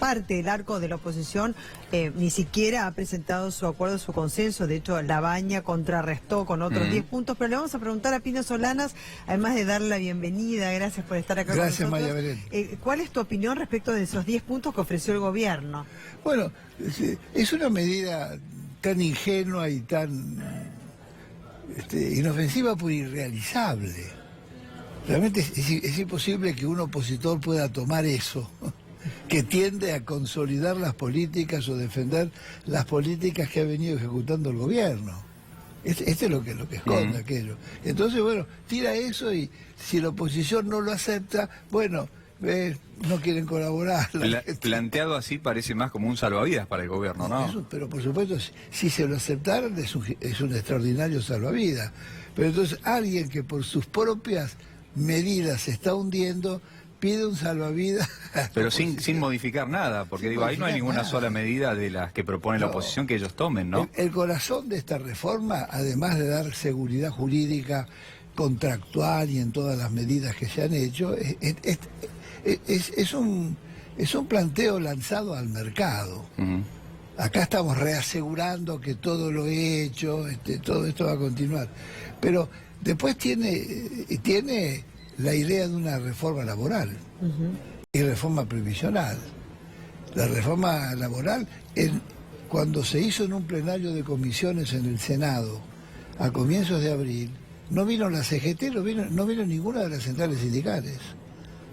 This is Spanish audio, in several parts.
parte del arco de la oposición ni siquiera ha presentado su acuerdo, su consenso. De hecho, Labaña contrarrestó con otros 10 puntos. Pero le vamos a preguntar a Pino Solanas, además de darle la bienvenida, gracias por estar acá con nosotros. Gracias, Maya Belén. ¿Cuál es tu opinión respecto de esos 10 puntos que ofreció el gobierno? Bueno, es una medida tan ingenua y tan inofensiva por irrealizable. Realmente es imposible que un opositor pueda tomar eso, que tiende a consolidar las políticas o defender las políticas que ha venido ejecutando el gobierno. Este es lo que esconde aquello. Entonces, bueno, tira eso y si la oposición no lo acepta, bueno, no quieren colaborar. Planteado así parece más como un salvavidas para el gobierno, ¿no? Eso, pero por supuesto, si se lo aceptaran es un extraordinario salvavidas. Pero entonces alguien que por sus propias medidas se está hundiendo, pide un salvavidas. Pero sin modificar nada, porque digo, ahí no hay ninguna sola medida de las que propone la oposición que ellos tomen, ¿no? El corazón de esta reforma, además de dar seguridad jurídica, contractual y en todas las medidas que se han hecho, es un planteo lanzado al mercado. Acá estamos reasegurando que todo lo hecho, todo esto va a continuar. Pero después tiene la idea de una reforma laboral y reforma previsional. La reforma laboral, cuando se hizo en un plenario de comisiones en el Senado a comienzos de abril, no vino la CGT, no vino ninguna de las centrales sindicales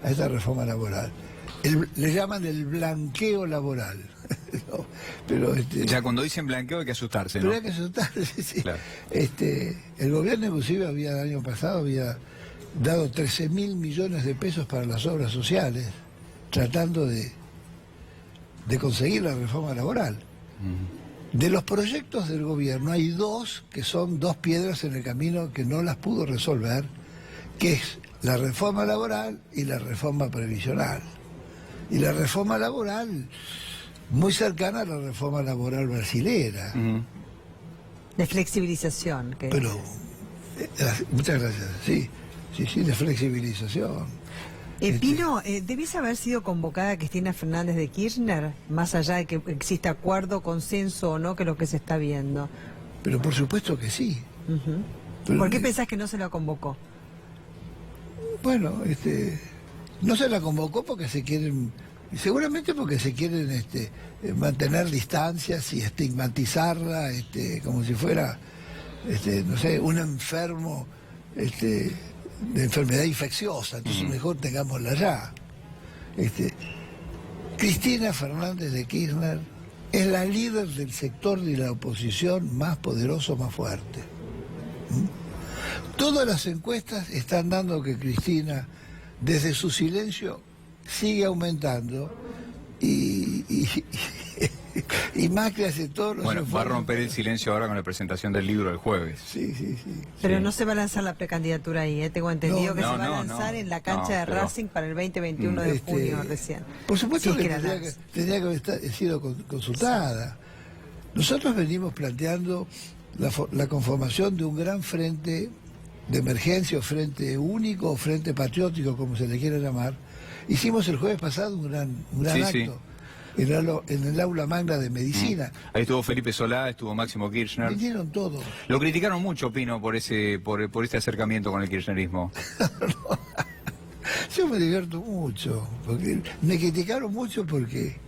a esta reforma laboral. Le llaman el blanqueo laboral. No, pero ya cuando dicen blanqueo hay que asustarse, ¿no? Pero hay que asustarse, sí. Claro. El gobierno inclusive el año pasado había dado 13.000 millones de pesos para las obras sociales, tratando de conseguir la reforma laboral. De los proyectos del gobierno hay dos que son dos piedras en el camino que no las pudo resolver, que es la reforma laboral y la reforma previsional. Y la reforma laboral, muy cercana a la reforma laboral brasilera. De flexibilización. Pero, muchas gracias, sí, de flexibilización. Pino, ¿debiese haber sido convocada Cristina Fernández de Kirchner, más allá de que exista acuerdo, consenso o no, que es lo que se está viendo? Pero por supuesto que sí. ¿Por qué pensás que no se la convocó? Bueno, no se la convocó porque se quieren, seguramente porque se quieren mantener distancias y estigmatizarla como si fuera, no sé, un enfermo de enfermedad infecciosa, entonces mejor tengámosla ya. Cristina Fernández de Kirchner es la líder del sector de la oposición más poderoso, más fuerte. Todas las encuestas están dando que Cristina, desde su silencio, sigue aumentando y Macri hace todos los esfuerzos. Va a romper el silencio ahora con la presentación del libro el jueves. Sí. Pero no se va a lanzar la precandidatura ahí, tengo entendido que se va a lanzar en la cancha de Racing para el 20-21 de junio recién. Por supuesto que tendría que haber sido consultada. Nosotros venimos planteando la conformación de un gran frente de emergencia, o frente único, o frente patriótico, como se le quiera llamar. Hicimos el jueves pasado un gran acto en el aula magna de medicina. Ahí estuvo Felipe Solá, estuvo Máximo Kirchner. Vinieron todos. Lo criticaron mucho, Pino, por este acercamiento con el kirchnerismo. Yo me divierto mucho, porque me criticaron mucho porque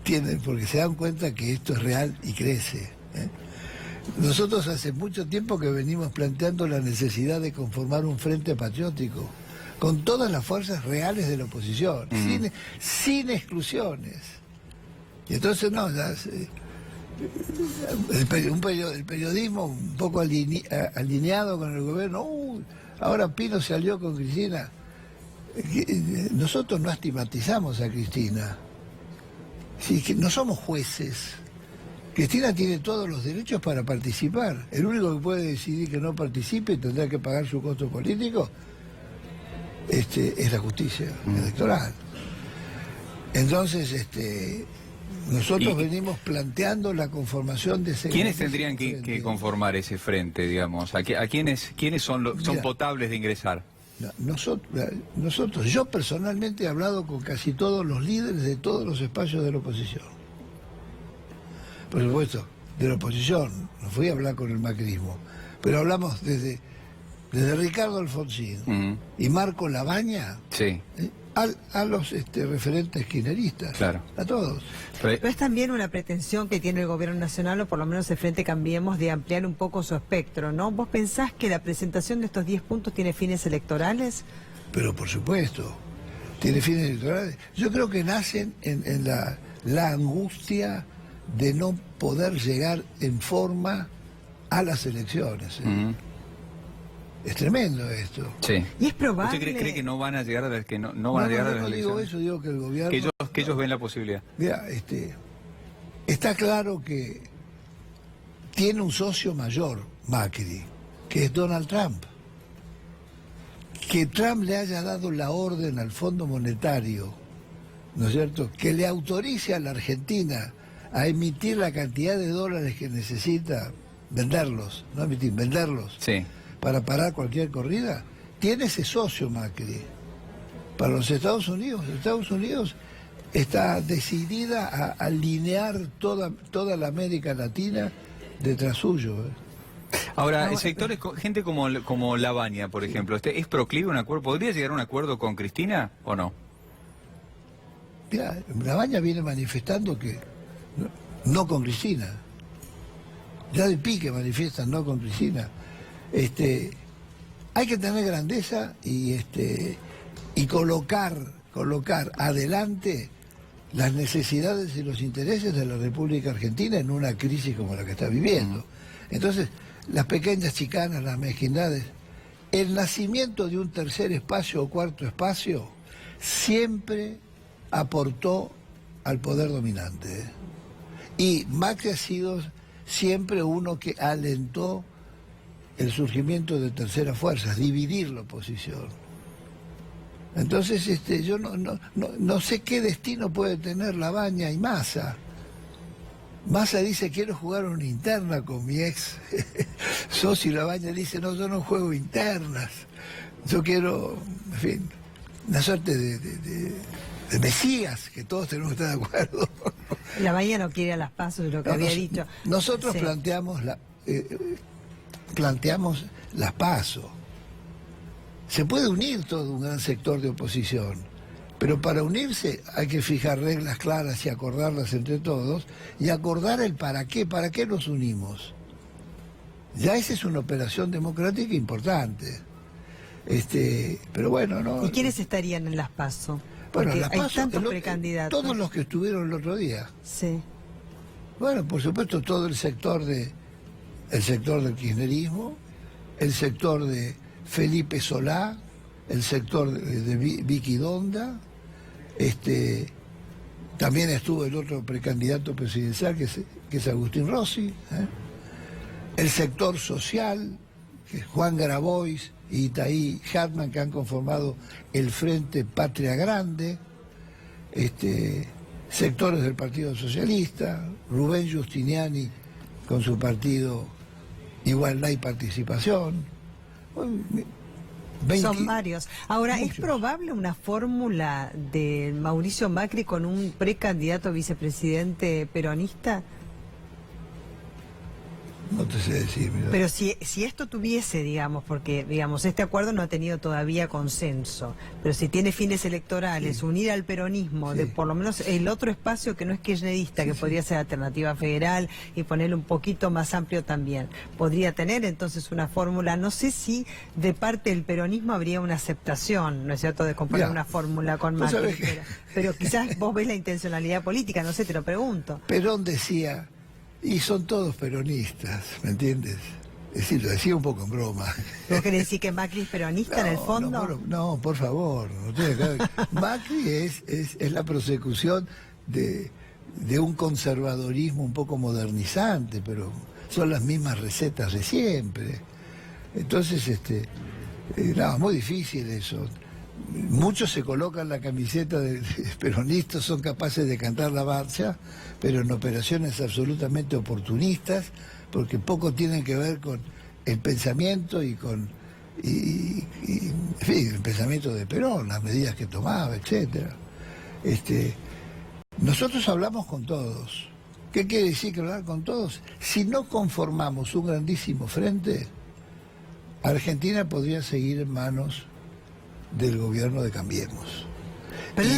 se dan cuenta que esto es real y crece. Nosotros hace mucho tiempo que venimos planteando la necesidad de conformar un frente patriótico con todas las fuerzas reales de la oposición, sin exclusiones. Y entonces el periodismo un poco alineado con el gobierno, ahora Pino se alió con Cristina. Nosotros no estigmatizamos a Cristina, que no somos jueces. Cristina tiene todos los derechos para participar. El único que puede decidir que no participe y tendrá que pagar su costo político es la justicia electoral. Entonces, nosotros venimos planteando la conformación de ese... ¿Quiénes tendrían que conformar ese frente, digamos? ¿A quiénes son potables de ingresar? nosotros, yo personalmente he hablado con casi todos los líderes de todos los espacios de la oposición. Por supuesto, de la oposición, no fui a hablar con el macrismo, pero hablamos desde Ricardo Alfonsín y Marco Labaña Sí. A los referentes kirchneristas, Claro. a todos. Pero es también una pretensión que tiene el gobierno nacional, o por lo menos el Frente Cambiemos, de ampliar un poco su espectro, ¿no? ¿Vos pensás que la presentación de estos 10 puntos tiene fines electorales? Pero por supuesto, tiene fines electorales. Yo creo que nacen en la angustia de no poder llegar en forma a las elecciones. Es tremendo esto. Sí. Y es probable... ¿Usted cree que no van a llegar a las que no van a llegar a las no digo elecciones? eso, digo que el gobierno... Que ellos ven la posibilidad. Mira, está claro que tiene un socio mayor, Macri, que es Donald Trump. Que Trump le haya dado la orden al Fondo Monetario, ¿no es cierto?, que le autorice a la Argentina a emitir la cantidad de dólares que necesita, venderlos, no emitir, venderlos, Sí. para parar cualquier corrida, tiene ese socio Macri. Para los Estados Unidos está decidida a alinear toda la América Latina detrás suyo. Ahora, sectores, gente como Labaña, por ejemplo, ¿es proclive a un acuerdo? ¿Podría llegar a un acuerdo con Cristina o no? Mira, Labaña viene manifestando que no con Cristina. Ya de pique manifiestan no con Cristina. Hay que tener grandeza y colocar adelante las necesidades y los intereses de la República Argentina en una crisis como la que está viviendo. Entonces, las pequeñas chicanas, las mezquindades, el nacimiento de un tercer espacio o cuarto espacio siempre aportó al poder dominante. Y Macri ha sido siempre uno que alentó el surgimiento de terceras fuerzas, dividir la oposición. Entonces, yo no sé qué destino puede tener Labaña y Massa. Massa dice, quiero jugar una interna con mi ex socio, y Labaña dice, no, yo no juego internas. Yo quiero, en fin, una suerte de mesías, que todos tenemos que estar de acuerdo. Labaña no quiere a las pasos, de lo que había dicho. Nosotros Sí. planteamos las PASO. Se puede unir todo un gran sector de oposición, pero para unirse hay que fijar reglas claras y acordarlas entre todos, y acordar el para qué nos unimos. Ya esa es una operación democrática importante. Pero bueno, ¿no? ¿Y quiénes estarían en las PASO? Bueno, Porque las hay PASO, tantos precandidatos. todos los que estuvieron el otro día. Sí. Bueno, por supuesto, todo el sector del kirchnerismo, el sector de Felipe Solá, el sector de Vicky Donda, también estuvo el otro precandidato presidencial que es Agustín Rossi, el sector social, que es Juan Grabois y Itaí Hartman, que han conformado el Frente Patria Grande, sectores del Partido Socialista, Rubén Giustiniani con su partido Igualdad y Participación. Son varios. Ahora, ¿es muchos. probable una fórmula de Mauricio Macri con un precandidato a vicepresidente peronista? No te sé decir, mira. Pero si esto tuviese, digamos, porque, digamos, este acuerdo no ha tenido todavía consenso, pero si tiene fines electorales, unir al peronismo, Sí. de por lo menos el otro espacio que no es kirchnerista, que podría ser Alternativa Federal, y ponerlo un poquito más amplio también, podría tener entonces una fórmula. No sé si de parte del peronismo habría una aceptación, ¿no es cierto?, de componer Mirá, una fórmula con vos Macri, sabés que- pero quizás vos ves la intencionalidad política, no sé, te lo pregunto. Perón decía, y son todos peronistas, ¿me entiendes? Es decir, lo decía un poco en broma. ¿Vos querés decir que Macri es peronista en el fondo? No, por favor, no tiene que ver. Macri es la prosecución de un conservadorismo un poco modernizante, pero son las mismas recetas de siempre. Entonces, no, muy difícil eso. Muchos se colocan la camiseta de peronistas, son capaces de cantar la marcha, pero en operaciones absolutamente oportunistas, porque poco tienen que ver con el pensamiento y con en fin, el pensamiento de Perón, las medidas que tomaba, etcétera. Nosotros hablamos con todos. ¿Qué quiere decir que hablar con todos? Si no conformamos un grandísimo frente, Argentina podría seguir en manos del gobierno de Cambiemos. Pero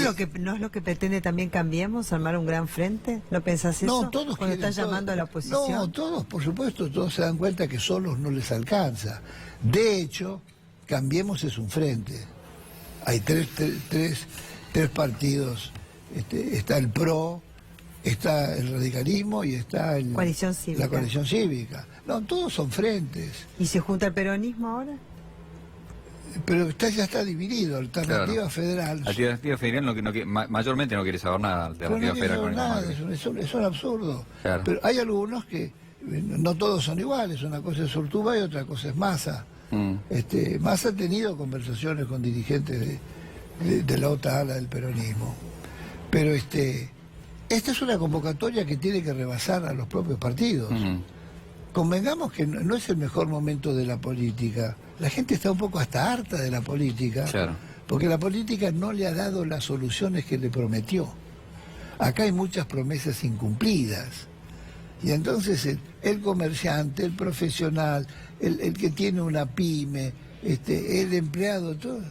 ¿no es lo que pretende también Cambiemos, armar un gran frente? ¿No pensás eso? No, todos cuando quieren, están llamando a la oposición. No, todos, por supuesto, todos se dan cuenta que solos no les alcanza. De hecho, Cambiemos es un frente. Hay tres partidos. Está el PRO, está el radicalismo y está Coalición Cívica. la coalición cívica. No, todos son frentes. ¿Y se junta el peronismo ahora? Pero ya está dividido. Alternativa Federal. Alternativa Federal mayormente no quiere saber nada. Alternativa Pero no Federal quiere saber nada, es un absurdo. Claro. Pero hay algunos que no todos son iguales. Una cosa es Urtubay y otra cosa es Massa. Massa ha tenido conversaciones con dirigentes de la otra ala del peronismo. Pero esta es una convocatoria que tiene que rebasar a los propios partidos. Convengamos que no es el mejor momento de la política. La gente está un poco hasta harta de la política, Claro. porque la política no le ha dado las soluciones que le prometió. Acá hay muchas promesas incumplidas. Y entonces el comerciante, el profesional, el que tiene una pyme, el empleado, todo,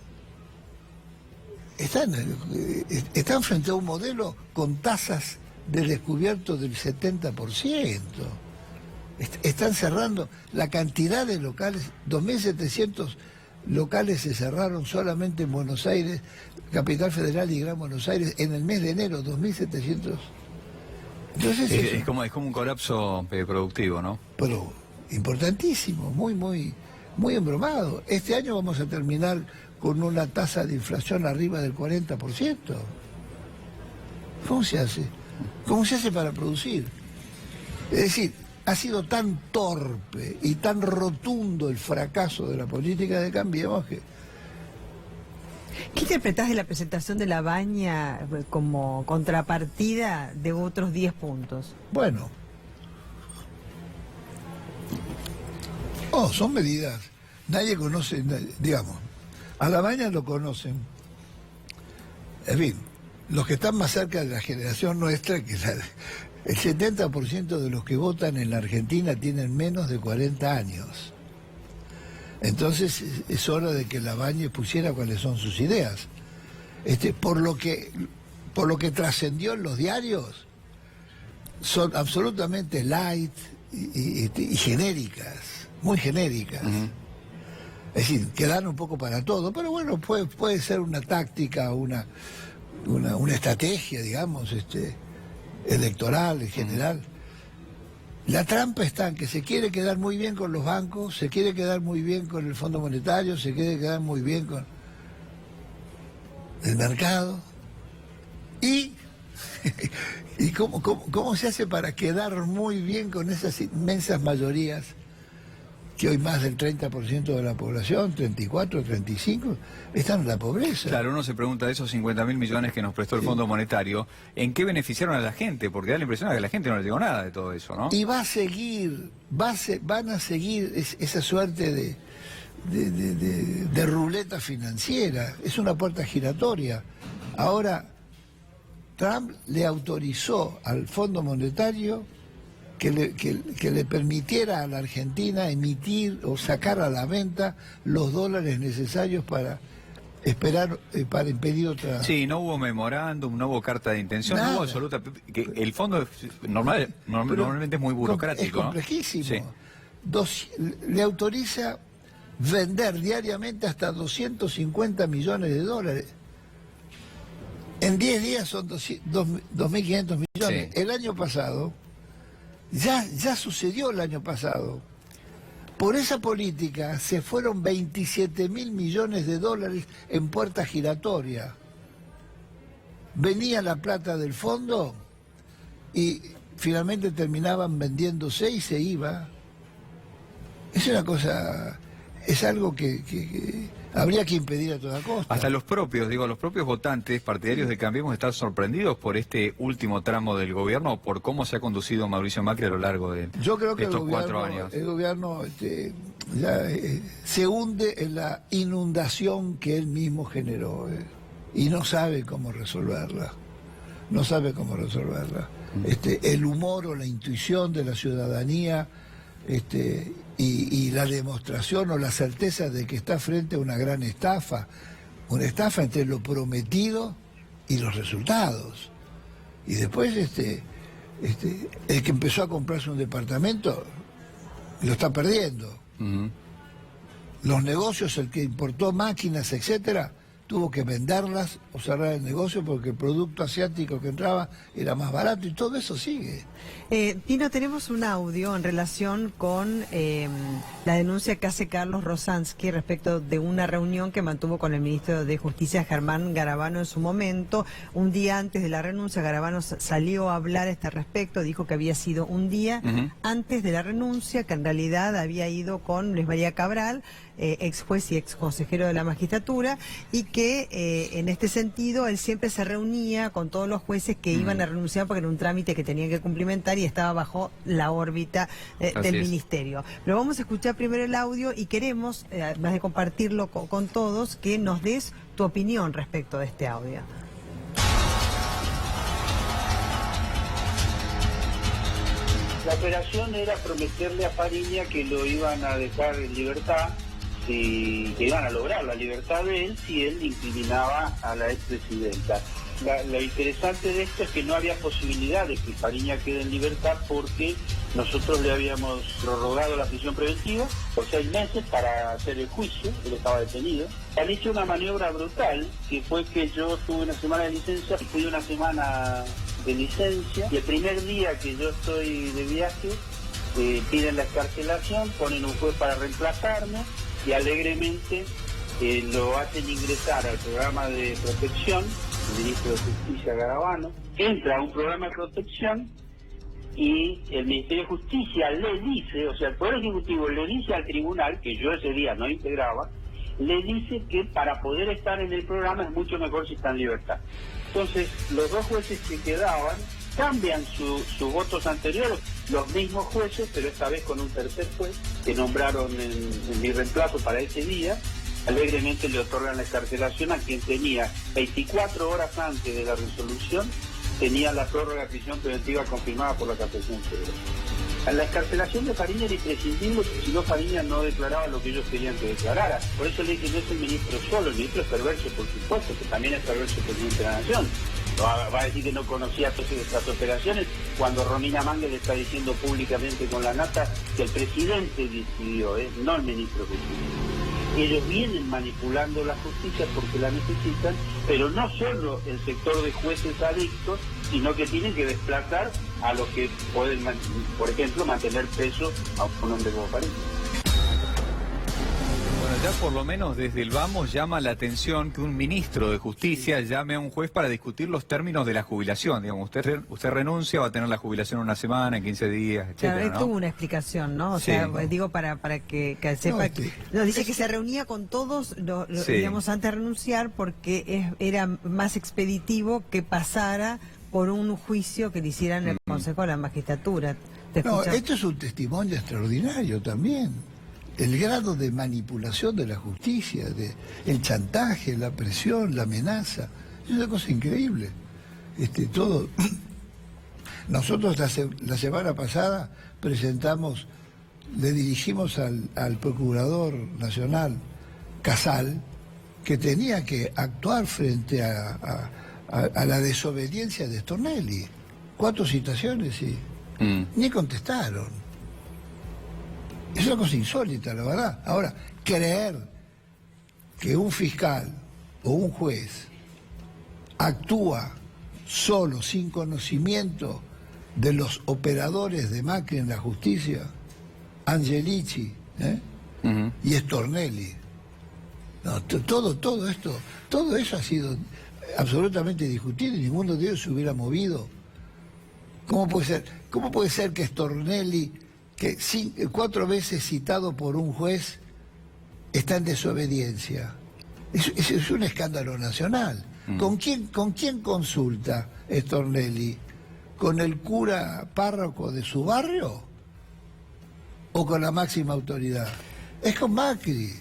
están frente a un modelo con tasas de descubierto del 70%. Están cerrando la cantidad de locales, 2.700 locales se cerraron solamente en Buenos Aires, Capital Federal y Gran Buenos Aires, en el mes de enero, 2.700. Entonces es como un colapso productivo, ¿no? Pero importantísimo, muy embromado. Este año vamos a terminar con una tasa de inflación arriba del 40%. ¿Cómo se hace? ¿Cómo se hace para producir? Es decir, ha sido tan torpe y tan rotundo el fracaso de la política de Cambiemos que... ¿Qué interpretás de la presentación de Labaña como contrapartida de otros 10 puntos? Bueno. Son medidas. Nadie conoce, digamos, a Labaña lo conocen. En fin, los que están más cerca de la generación nuestra, que el 70% de los que votan en la Argentina tienen menos de 40 años. Entonces es hora de que Labaña pusiera cuáles son sus ideas. Por lo que trascendió en los diarios, son absolutamente light y genéricas, muy genéricas. Es decir, que dan un poco para todo, pero bueno, puede ser una táctica, una estrategia, digamos, electoral en general. La trampa está en que se quiere quedar muy bien con los bancos, se quiere quedar muy bien con el Fondo Monetario, se quiere quedar muy bien con el mercado. ¿Y cómo se hace para quedar muy bien con esas inmensas mayorías que hoy más del 30% de la población, 34, 35, están en la pobreza? Claro, uno se pregunta de esos 50.000 millones que nos prestó el Fondo Monetario, ¿en qué beneficiaron a la gente? Porque da la impresión de que a la gente no le llegó nada de todo eso, ¿no? Y va a seguir, van a seguir esa suerte de ruleta financiera. Es una puerta giratoria. Ahora, Trump le autorizó al Fondo Monetario que le permitiera a la Argentina emitir o sacar a la venta los dólares necesarios para para impedir otra... Sí, no hubo memorándum, no hubo carta de intención, Nada. no hubo absoluta... el fondo normalmente es muy burocrático, Es complejísimo. ¿No? Sí. Le autoriza vender diariamente hasta 250 millones de dólares. En 10 días son 2.500 millones. Sí. El año pasado, ya sucedió el año pasado. Por esa política se fueron 27.000 millones de dólares en puerta giratoria. Venía la plata del fondo y finalmente terminaban vendiéndose y se iba. Es una cosa, es algo que habría que impedir a toda costa. Hasta los propios votantes partidarios de Cambiemos están sorprendidos por este último tramo del gobierno o por cómo se ha conducido Mauricio Macri a lo largo de Yo creo que estos 4 años. el gobierno se hunde en la inundación que él mismo generó, y no sabe cómo resolverla. No sabe cómo resolverla. El humor o la intuición de la ciudadanía, y la demostración o la certeza de que está frente a una gran estafa, una estafa entre lo prometido y los resultados. Y después el que empezó a comprarse un departamento lo está perdiendo. Los negocios, el que importó máquinas, etcétera, tuvo que venderlas o cerrar el negocio porque el producto asiático que entraba era más barato, y todo eso sigue. Pino, tenemos un audio en relación con la denuncia que hace Carlos Rosansky respecto de una reunión que mantuvo con el ministro de Justicia, Germán Garabano, en su momento. Un día antes de la renuncia, Garabano salió a hablar a este respecto, dijo que había sido un día antes de la renuncia, que en realidad había ido con Luis María Cabral, ex juez y ex consejero de la magistratura, y que en este sentido él siempre se reunía con todos los jueces que iban a renunciar porque era un trámite que tenían que cumplimentar y estaba bajo la órbita del ministerio. Pero vamos a escuchar primero el audio y queremos, además de compartirlo con todos, que nos des tu opinión respecto de este audio. La operación era prometerle a Fariña que lo iban a dejar en libertad, que iban a lograr la libertad de él si él incriminaba a la expresidenta. Lo interesante de esto es que no había posibilidad de que Fariña quede en libertad porque nosotros le habíamos prorrogado la prisión preventiva por 6 meses para hacer el juicio, él estaba detenido. Han hecho una maniobra brutal, que fue que yo tuve una semana de licencia, fui una semana de licencia, y el primer día que yo estoy de viaje, piden la excarcelación, ponen un juez para reemplazarme, y alegremente lo hacen ingresar al programa de protección, el ministro de Justicia Garabano, entra a un programa de protección y el Ministerio de Justicia le dice, o sea, el Poder Ejecutivo le dice al tribunal, que yo ese día no integraba, le dice que para poder estar en el programa es mucho mejor si está en libertad. Entonces, los dos jueces que quedaban cambian sus votos anteriores, los mismos jueces, pero esta vez con un tercer juez que nombraron en mi reemplazo para ese día. Alegremente le otorgan la excarcelación a quien tenía 24 horas antes de la resolución, tenía la prórroga de prisión preventiva confirmada por la Casación Federal. La excarcelación de Fariña era imprescindible porque si no, Fariña no declaraba lo que ellos querían que declarara. Por eso le dije, no es el ministro solo, el ministro es perverso, por supuesto, que también es perverso el presidente de la Nación. Va a decir que no conocía todas estas operaciones cuando Romina Mangel está diciendo públicamente con la nata que el presidente decidió, no el ministro de Justicia. Ellos vienen manipulando la justicia porque la necesitan, pero no solo el sector de jueces adictos, sino que tienen que desplazar a los que pueden, por ejemplo, mantener preso a un hombre como Fariña. Bueno, ya por lo menos desde el vamos llama la atención que un ministro de Justicia llame a un juez para discutir los términos de la jubilación. Digamos, usted renuncia, va a tener la jubilación en una semana, en 15 días, etcétera. Claro, ¿no? tuvo una explicación, ¿no? O sea, digo para que sepa. No, dice que se reunía con todos, digamos, antes de renunciar porque era más expeditivo que pasara por un juicio que le hicieran el Consejo de la Magistratura. No, esto es un testimonio extraordinario también. El grado de manipulación de la justicia, el chantaje, la presión, la amenaza, es una cosa increíble. Todo. Nosotros la semana pasada le dirigimos al Procurador Nacional, Casal, que tenía que actuar frente a la desobediencia de Stornelli. 4 citaciones y ni contestaron. Es una cosa insólita, la verdad. Ahora, creer que un fiscal o un juez actúa solo, sin conocimiento de los operadores de Macri en la justicia, Angelici y Stornelli. No, todo eso ha sido absolutamente discutido y ninguno de ellos se hubiera movido. ¿Cómo puede ser que Stornelli, que 4 veces citado por un juez, está en desobediencia? Es un escándalo nacional. ¿Con quién consulta Stornelli? ¿Con el cura párroco de su barrio? ¿O con la máxima autoridad? Es con Macri.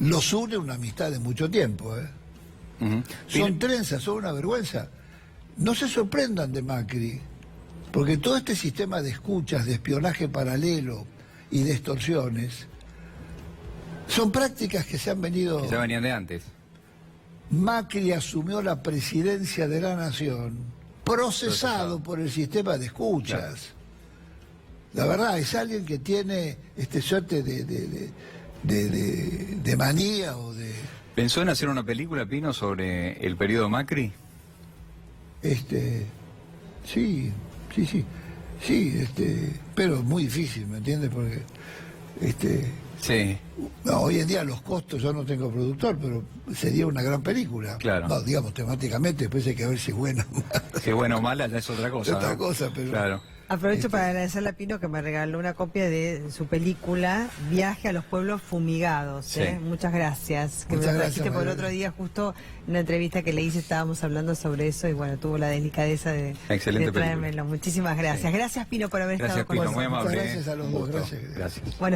Los une una amistad de mucho tiempo, ¿eh? Son trenzas, son una vergüenza. No se sorprendan de Macri, porque todo este sistema de escuchas, de espionaje paralelo y de extorsiones son prácticas que se han venido... Que ya venían de antes. Macri asumió la presidencia de la nación procesado por el sistema de escuchas. Claro. La verdad, es alguien que tiene suerte de manía o de... ¿Pensó en hacer una película, Pino, sobre el periodo Macri? Sí, pero es muy difícil, ¿me entiendes? Porque, sí. No, hoy en día los costos, yo no tengo productor, pero sería una gran película. Claro. No, digamos, temáticamente, después hay que ver si es buena o mala. Si es buena o mala ya es otra cosa. Es otra ¿no? cosa, pero... Claro. Aprovecho para agradecerle a Pino que me regaló una copia de su película Viaje a los pueblos fumigados. Sí. Muchas gracias. Que Muchas me lo trajiste gracias, por el Mariana. otro día, justo en una entrevista que le hice, estábamos hablando sobre eso y bueno, tuvo la delicadeza de traérmelo. Muchísimas gracias. Sí. Gracias, Pino, por haber Gracias, estado con Pino, nosotros. muy amable. Muchas gracias a los dos, Gusto. gracias. Gracias. Bueno,